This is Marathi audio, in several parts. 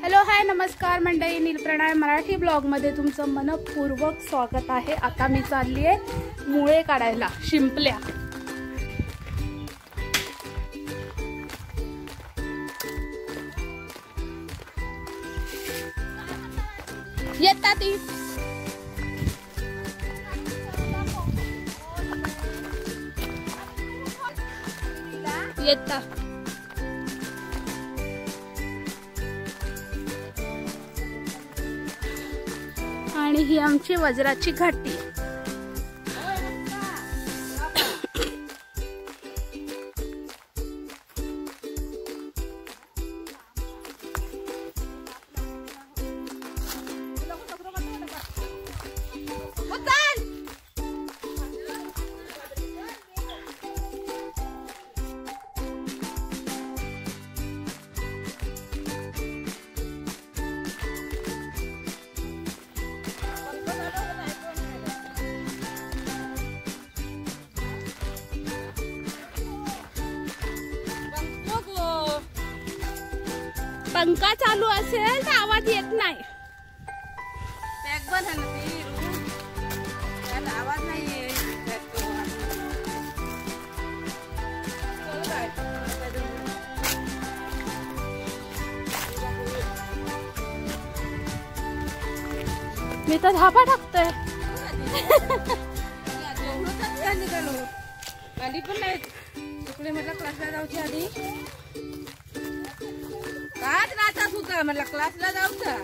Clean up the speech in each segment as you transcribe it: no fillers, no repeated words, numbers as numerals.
हॅलो हाय नमस्कार मंडळी, नीलप्रणय मराठी ब्लॉगमध्ये तुमचं मनपूर्वक स्वागत आहे। आता मी चालली आहे मुळे काढायला, शिंपल्या। येता ती येता आणि ही आमची वज्राची घाटी। पंखा चालू असेल तर आवाज येत नाही। बॅग बंद आहे ना ती रूम, त्याला आवाज नाही येत। मी तर धापा टाकतोय। निघालो आधी पण नाही तिकडे, म्हटलं क्लासला जाऊची आधी काय नाचाच होता, म्हटलं क्लासला जाऊचा।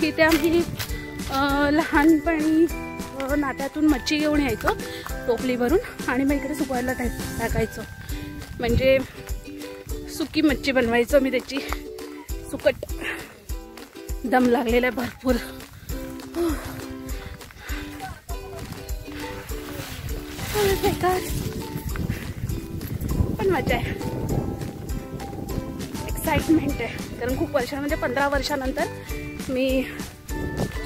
इथे आम्ही लहानपणी नाट्यातून मच्छी घेऊन यायचो टोपली भरून, आणि मग इकडे सुकवायला टाकायचो। म्हणजे सुकी मच्छी बनवायचो मी त्याची। सुकट दम लागलेला भरपूर। पण मजा आहे, एक्साइटमेंट आहे, कारण खूप वर्षांमध्ये 15 वर्षानंतर मी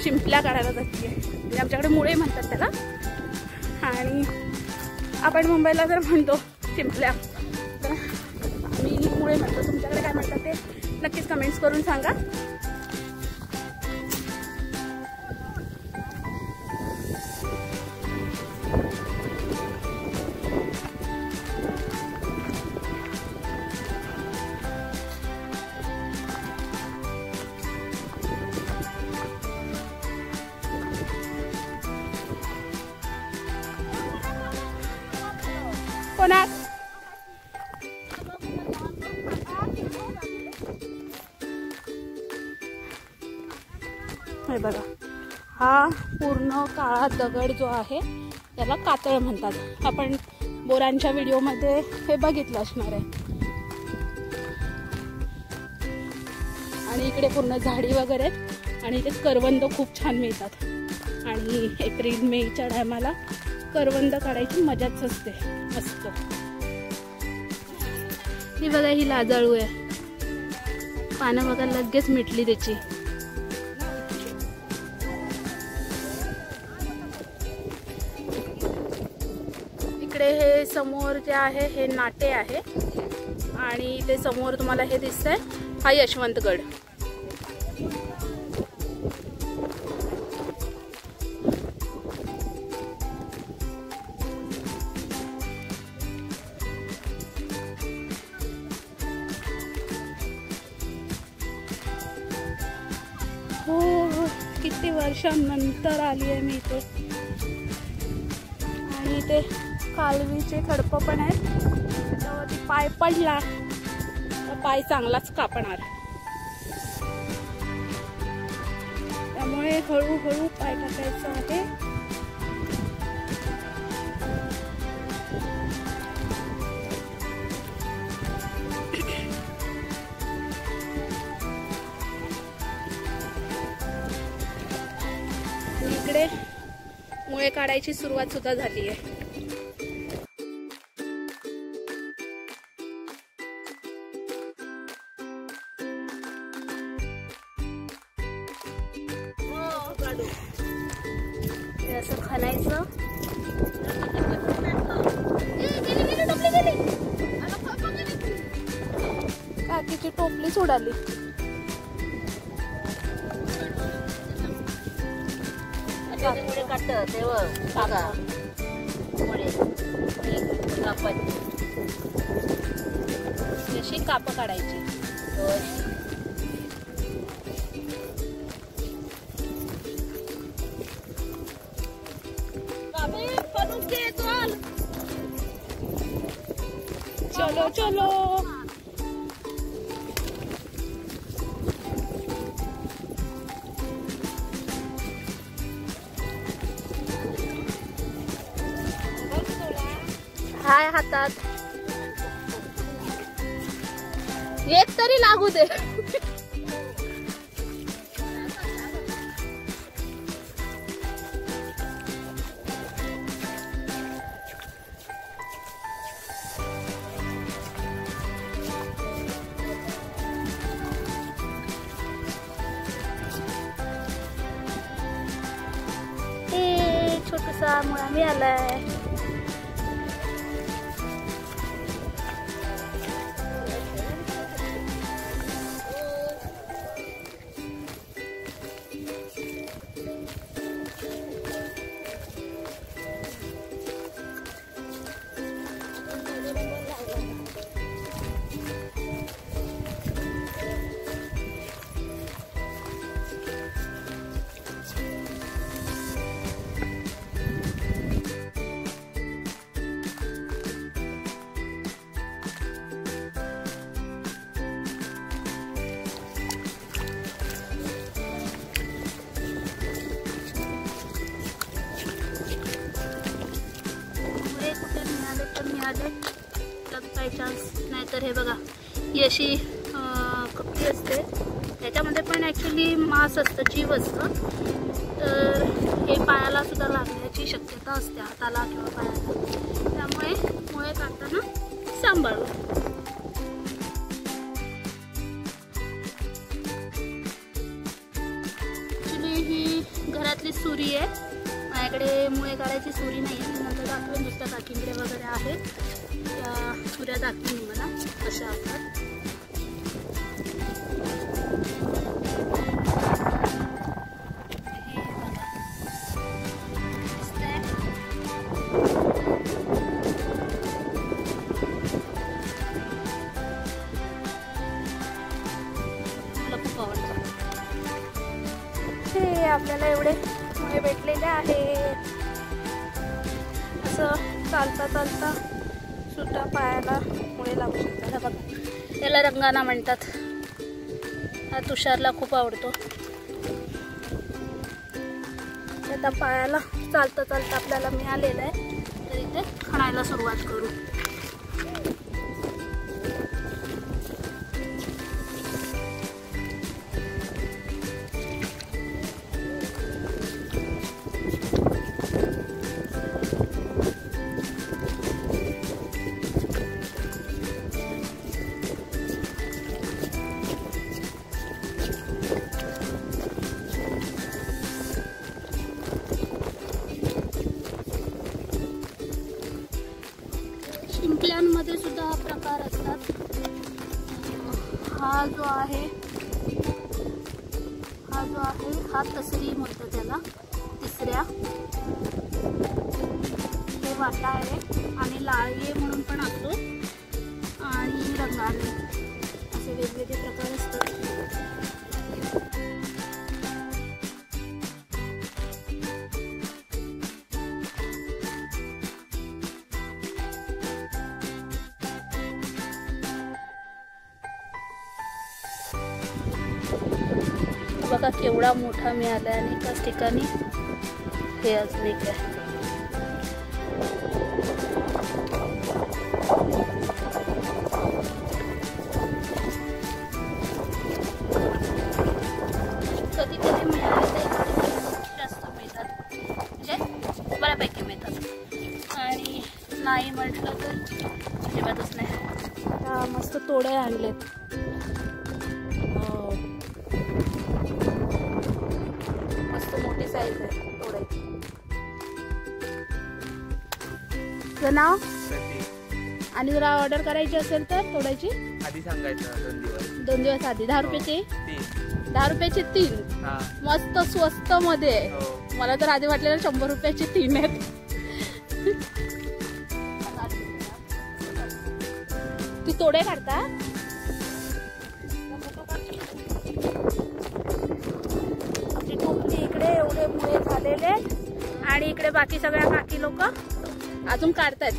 शिंपल्या काढायला जाते। म्हणजे आमच्याकडे मुळे म्हणतात त्याला, आणि आपण मुंबईला जर म्हणतो शिंपल्या तर आम्ही मुळे म्हणतो। तुमच्याकडे काय म्हणतात ते नक्कीच कमेंट्स करून सांगा। कोणाक हे बघा, हा पूर्ण काळा दगड जो आहे त्याला कातळ म्हणतात। आपण बोरांच्या व्हिडिओमध्ये हे बघितलं असणार आहे। आणि इकडे पूर्ण झाडी वगैरे आहेत, आणि इथे करवंद खूप छान मिळतात। आणि एप्रिल मेच्या टायमाला करवंद काढायची मजाच असते, मस्त। ही बघा, ही लाजाळू आहे, पानं बघा लगेच मिटली त्याची। इकडे हे समोर जे आहे हे नाटे आहे, आणि ते समोर तुम्हाला हे दिसतंय हा यशवंतगड। हो, किती वर्षांनंतर आली आहे मी इथे। आणि इथे कालवीचे खडप पण आहेत, त्याच्यावरती पाय पडला तर पाय चांगलाच कापणार, त्यामुळे हळूहळू पाय टाकायचा आहे। इकडे मुळे काढायची सुरुवात सुद्धा झाली आहे। इथं काकीची टोपलीच उडाली. अशी काप काढायची. चलो चलो. हाय हातात एक तरी लागू दे. छोटसा मुळा मिळालाय. बाय चान्स नाहीतर हे बघा ही अशी कपटी असते, त्याच्यामध्ये पण ॲक्च्युली मांस असतं, जीव असतं. तर हे पायाला सुद्धा लागण्याची शक्यता असते, हाताला किंवा पायाला. त्यामुळे मुळे काढताना सांभाळू. ॲक्च्युली ही घरातली सुरी आहे, माझ्याकडे मुळे काढायची सुरी नाही आहे. नंतर दाखवेन दुसऱ्या काकींकडे वगैरे आहे, त्या सुऱ्या दाखवेन मला कशा असतात. हे आपल्याला एवढे मुळे भेटलेले आहेत. असं चालता चालता सुद्धा पायाला मुळे लागू शकतात. बघा याला रंगाना म्हणतात. हा तुषारला खूप आवडतो. आता पायाला चालता चालता आपल्याला मिळालेलं आहे, तर इथे खणायला सुरुवात करू. शिंपल्यांमध्ये सुद्धा प्रकार असतात. हा जो आहे हा तसरी म्हणतो त्याला, तिसऱ्या. हे वाटा आहे आणि लाळी म्हणून पण असतो, आणि रंगाने, असे वेगवेगळे प्रकार असतात. बघा केवढा मोठा मिळाला आणि एकाच ठिकाणी हे अजून एक आहे. कधी कधी मिळाले जास्त मिळतात, म्हणजे बऱ्यापैकी मिळतात, आणि नाही म्हटलं तर अजिबातच नाही. मस्त तोडे आणलेत. मोठी साईज आहे तोडायची. तुझं नाव? आणि जर ऑर्डर करायची असेल तर तोडायची आधी सांगायचं 2 दिवस आधी. 10 रुपयाची 10 रुपयाची 3. मस्त स्वस्त मध्ये. मला तर आधी वाटलेलं 100 रुपयाची 3 आहेत. ती तोडे काढता. आपली टोपली इकडे एवढे मुळे झालेले आणि इकडे बाकी सगळ्या काकी लोक अजून काढतायत.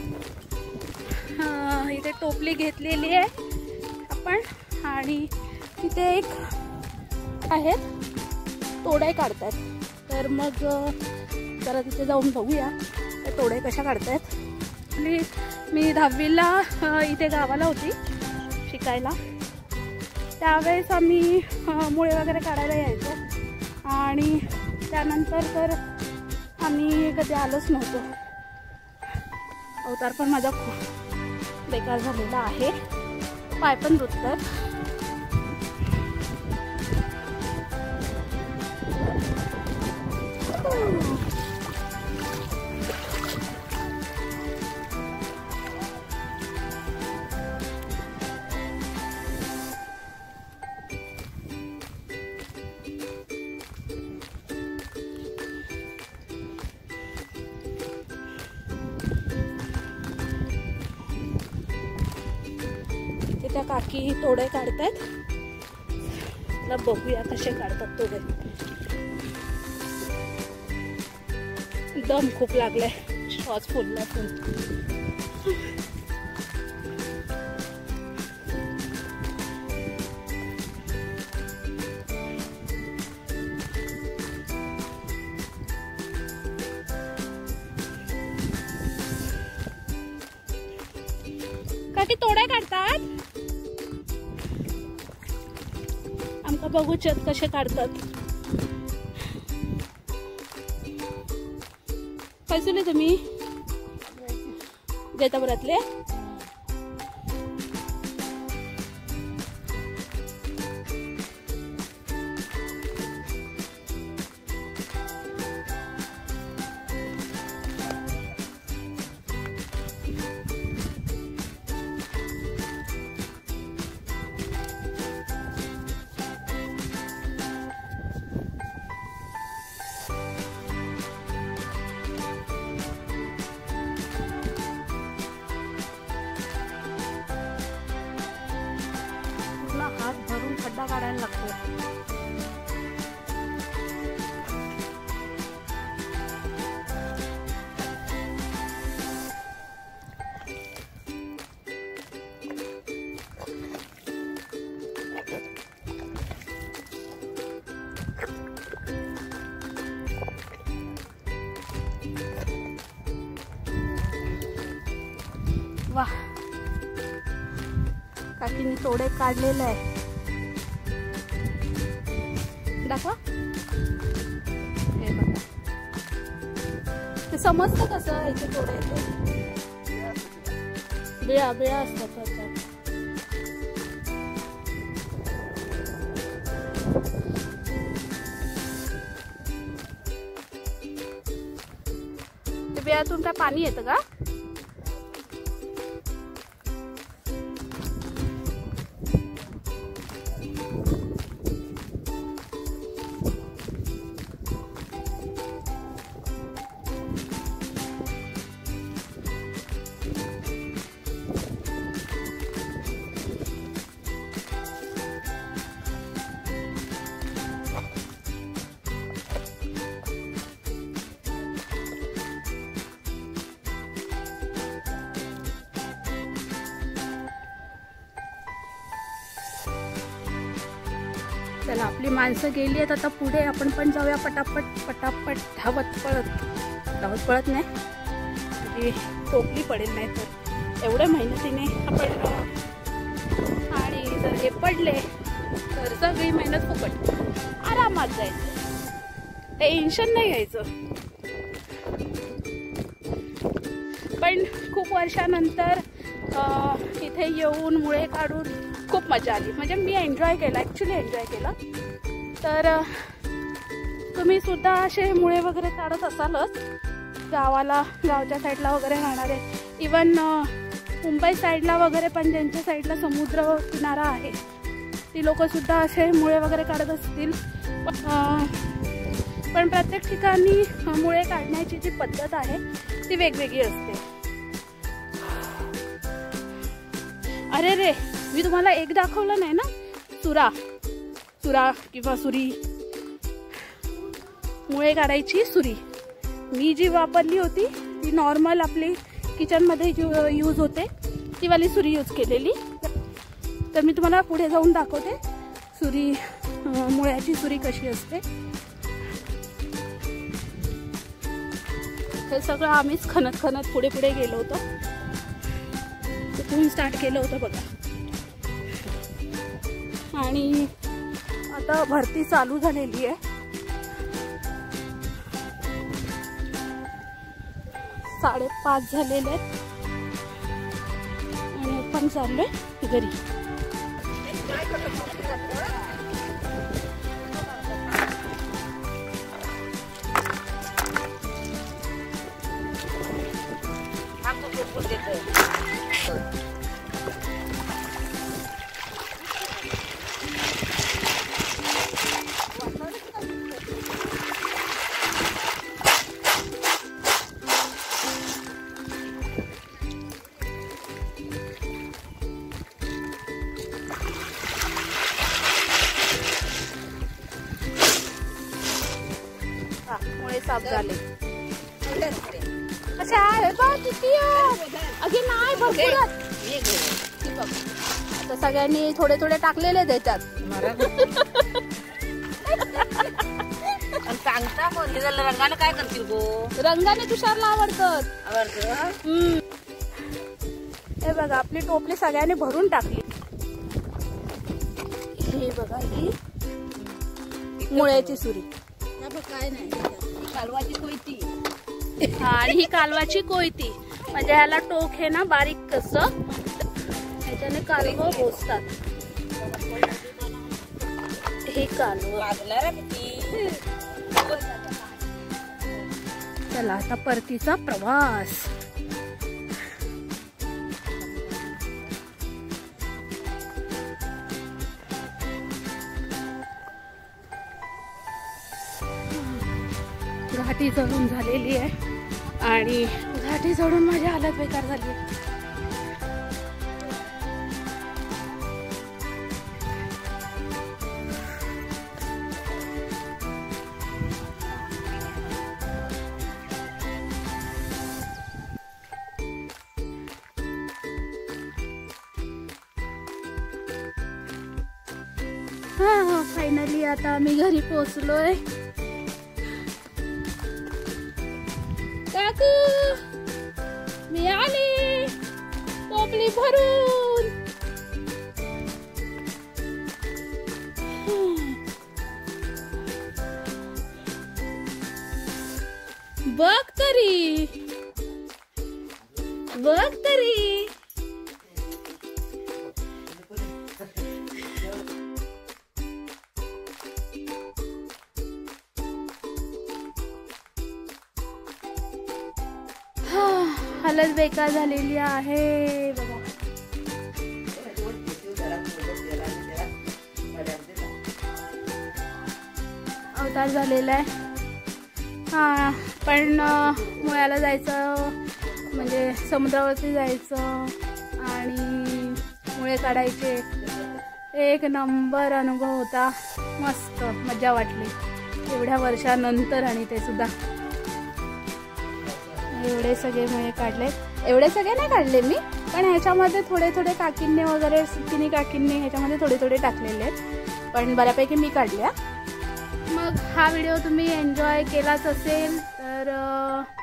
इथे टोपली घेतलेली आहे आपण आणि इथे एक आहेत तोडे काढतात. तर मग जरा तिथे जाऊन बघूया ते तोडे कशा काढतायत. आणि मी 10वीला इथे गावाला होती शिकायला. त्यावेळेस आम्ही मुळे वगैरे काढायला यायचो आणि त्यानंतर तर आम्ही कधी आलोच नव्हतो. अवतार पण माझा खूप बेकार झालेला आहे. पाय पण दुखतात. त्या काकी तोडे काढतायत. मला बघूया कसे काढतात तोडे. दम खूप लागलाय. श्वास फुलला पण. काकी तोडे काढतात. आमका बघूच्यात कसे काढतात. खयसुले तुम्ही जैतापुरातले? हात भरून खड्डा काढायला लागतो. वाह, काकीने तोडे काढलेले आहे. दाखवा. हे बघा. ते समजतं कसं याचे तोडे येते. बिळा बिळा असतात त्याच्यात. ते बिळातून काय पाणी येतं का? चला, आपली माणसं गेली आहेत. आता पुढे आपण पण जाऊया पटापट पटापट धावत पळत नाही की टोपली पडेल नाही तर एवढ्या मेहनतीने आपण. आणि जर हे पडले तर सगळी मेहनत फुकट. आरामात जायचं, टेन्शन नाही घ्यायचं. पण खूप वर्षानंतर इथे येऊन मुळे काढून खूप मजा आली. म्हणजे मी एन्जॉय केला, ॲक्च्युली एन्जॉय केला. तर तुम्ही सुद्धा असे मुळे वगैरे काढत असालच गावाला, गावच्या साईडला वगैरे राहणारे. इवन मुंबई साईडला वगैरे पण ज्यांच्या साईडला समुद्र किनारा आहे ती लोकंसुद्धा असे मुळे वगैरे काढत असतील. पण प्रत्येक ठिकाणी मुळे काढण्याची जी पद्धत आहे ती वेगवेगळी असते. अरे रे, मी तुम्हाला एक दाखवलं नाही ना, सुरा किंवा सुरी, मुळे काढायची सुरी. मी जी वापरली होती ती नॉर्मल आपली किचनमध्ये यूज होते ती वाली सुरी यूज केलेली. तर मी तुम्हाला पुढे जाऊन दाखवते सुरी, मुळ्याची सुरी कशी असते. हे सगळं आम्हीच खणत पुढे गेलो होतो. तिथून स्टार्ट केलं होतं बघा. आणि आता भरती चालू झालेली आहे. 5:30 झालेले आहेत आणि आपण चाललोय घरी. मुळे साफ झाले. अच्छा आहे बा किती अगे नाही भरपूर. आता सगळ्यांनी थोडे टाकलेले त्याच्यात. सांगता कोण रंगाने काय करतील गो? रंगाने तुषारला आवडतं. हे बघा आपली टोपली सगळ्यांनी भरून टाकली. हे बघा ही मुळ्याची सुरी. काय नाही, कालवाची कोयती. आणि ही कालवाची कोयती म्हणजे ह्याला टोक हे ना बारीक कसं ह्याच्याने कालवं बोसतात. हे कालवं. चला आता परतीचा प्रवास. घाटी चढून झालेली आहे आणि घाटी चढून माझी हालत बेकार झाली आहे. फायनली आता आम्ही घरी पोहोचलोय. काकू मी आली टोपली भरून. बघ तरी हालत बेकार झालेली आहे बघा. अवतार झालेला आहे. हा पण मुळ्याला जायचं म्हणजे समुद्रावरती जायचं आणि मुळे काढायचे. एक नंबर अनुभव होता. मस्त मजा वाटली एवढ्या वर्षानंतर. आणि ते सुद्धा एवढे सगळे मुळे काढले. एवढे सगळे नाही काढले मी, पण ह्याच्यामध्ये थोडे काकींनी वगैरे तिन्ही काकींनी ह्याच्यामध्ये थोडे टाकलेले आहेत, पण बऱ्यापैकी मी काढल्या. मग हा व्हिडिओ तुम्ही एन्जॉय केलाच असेल तर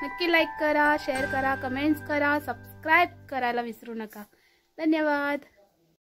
नक्की लाईक करा, शेअर करा, कमेंट्स करा, सबस्क्राईब करायला विसरू नका. धन्यवाद.